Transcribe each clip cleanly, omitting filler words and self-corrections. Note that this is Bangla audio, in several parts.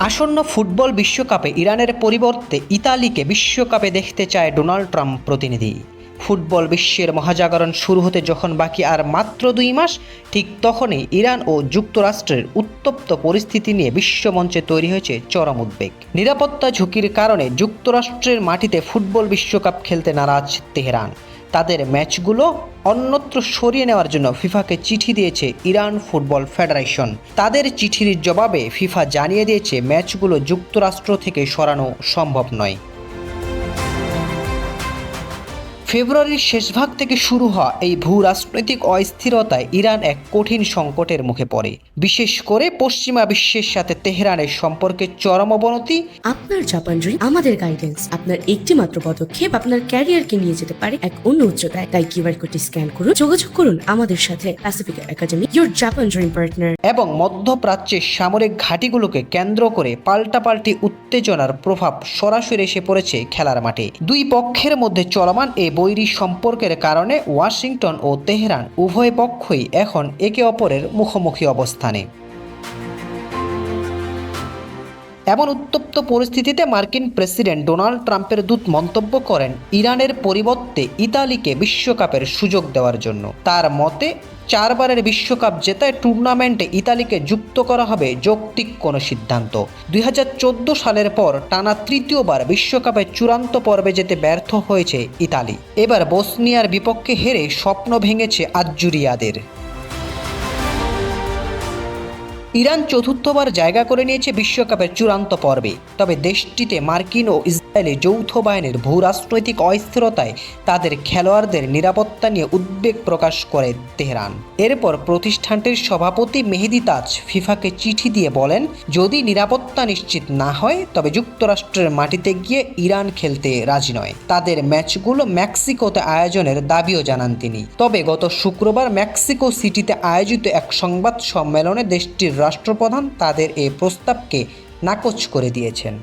আসন্ন ফুটবল বিশ্বকাপে ইরানের পরিবর্তে ইতালিকে বিশ্বকাপে দেখতে চায় ডোনাল্ড ট্রাম্প প্রতিনিধি। ফুটবল বিশ্বের মহাজাগরণ শুরু হতে যখন বাকি আর মাত্র 2 মাস, ঠিক তখনই ইরান ও যুক্তরাষ্ট্রের উত্তপ্ত পরিস্থিতি নিয়ে বিশ্বমঞ্চে তৈরি হয়েছে চরম উদ্বেগ। নিরাপত্তা ঝুঁকির কারণে যুক্তরাষ্ট্রের মাটিতে ফুটবল বিশ্বকাপ খেলতে নারাজ তেহরান। তাদের ম্যাচগুলো অন্যত্র সরিয়ে নেওয়ার জন্য ফিফাকে চিঠি দিয়েছে ইরান ফুটবল ফেডারেশন। তাদের চিঠির জবাবে ফিফা জানিয়ে দিয়েছে ম্যাচগুলো যুক্তরাষ্ট্র থেকে সরানো সম্ভব নয়। ফেব্রুয়ারির শেষভাগ থেকে শুরু হওয়া এই ভূ রাজনৈতিক অস্থিরতায় ইরান এক কঠিন সংকটের মুখে পড়ে। বিশেষ করে পশ্চিমা বিশ্বের সাথে তেহরানের সম্পর্কের চরম অবনতি। আপনার জাপান ড্রিম আমাদের গাইডেন্স। আপনার একটি মাত্র পদক্ষেপ আপনার ক্যারিয়ারকে নিয়ে যেতে পারে এক অন্য উচ্চতায়। তাই কিউআর কোডটি স্ক্যান করুন, যোগাযোগ করুন আমাদের সাথে। Pacific academy, your Japan dream partner. এবং মধ্যপ্রাচ্যের সামরিক ঘাঁটিগুলোকে কেন্দ্র করে পাল্টাপাল্টি উত্তেজনার প্রভাব সরাসরি এসে পড়েছে খেলার মাঠে। দুই পক্ষের মধ্যে চলমান এই বৈরী সম্পর্কের কারণে ওয়াশিংটন ও তেহরান উভয় পক্ষই এখন একে অপরের মুখোমুখি অবস্থানে। এমন উত্তপ্ত পরিস্থিতিতে মার্কিন প্রেসিডেন্ট ডোনাল্ড ট্রাম্পের দূত মন্তব্য করেন ইরানের পরিবর্তে ইতালিকে বিশ্বকাপের সুযোগ দেওয়ার জন্য। তার মতে 4 বারের বিশ্বকাপ জেতায় টুর্নামেন্টে ইতালিকে যুক্ত করা হবে যৌক্তিক কোনো সিদ্ধান্ত। 2014 সালের পর টানা তৃতীয়বার বিশ্বকাপের চূড়ান্ত পর্বে যেতে ব্যর্থ হয়েছে ইতালি। এবার বসনিয়ার বিপক্ষে হেরে স্বপ্ন ভেঙেছে আজুরিয়াদের। ইরান চতুর্থবার জায়গা করে নিয়েছে বিশ্বকাপের চূড়ান্ত পর্বে। তবে দেশটিতে মার্কিন ও ইসরায়েলি যৌথ বাহিনীর ভূ রাজনৈতিক অস্থিরতায় তাদের খেলোয়াড়দের নিরাপত্তা নিয়ে উদ্বেগ প্রকাশ করে তেহরান। এরপর প্রতিষ্ঠানটির সভাপতি মেহেদি তাজ ফিফাকে চিঠি দিয়ে বলেন, যদি নিরাপত্তা নিশ্চিত না হয় তবে যুক্তরাষ্ট্রের মাটিতে গিয়ে ইরান খেলতে রাজি নয়। তাদের ম্যাচগুলো মেক্সিকোতে আয়োজনের দাবিও জানান তিনি। তবে গত শুক্রবার মেক্সিকো সিটিতে আয়োজিত এক সংবাদ সম্মেলনে দেশটির রাষ্ট্রপ্রধান তাদের এই প্রস্তাবকে নাকচ করে দিয়েছেন।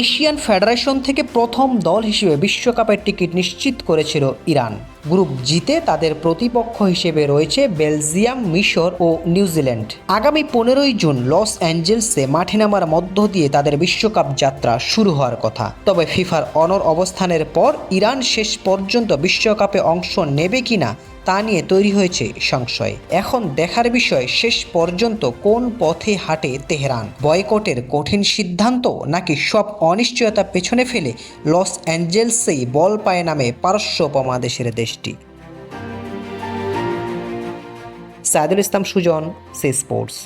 এশিয়ান ফেডারেশন থেকে প্রথম দল হিসেবে বিশ্বকাপের টিকিট নিশ্চিত করেছিল ইরান। গ্রুপ জিতে তাদের প্রতিপক্ষ হিসেবে রয়েছে বেলজিয়াম, মিশর ও নিউজিল্যান্ড। আগামী 15ই জুন লস অ্যাঞ্জেলসে মাঠে নামার মধ্য দিয়ে তাদের বিশ্বকাপ যাত্রা শুরু হওয়ার কথা। তবে ফিফার অনড় অবস্থানের পর ইরান শেষ পর্যন্ত বিশ্বকাপে অংশ নেবে কিনা তা নিয়ে তৈরি হয়েছে সংশয়। এখন দেখার বিষয় শেষ পর্যন্ত কোন পথে হাঁটে তেহরান। বয়কটের কঠিন সিদ্ধান্ত নাকি সব অনিশ্চয়তা পেছনে ফেলে লস অ্যাঞ্জেলসেই বল পায়ে নামে পারস্য উপমহাদেশের দেশটি। Saidul Islam Sujan, C sports.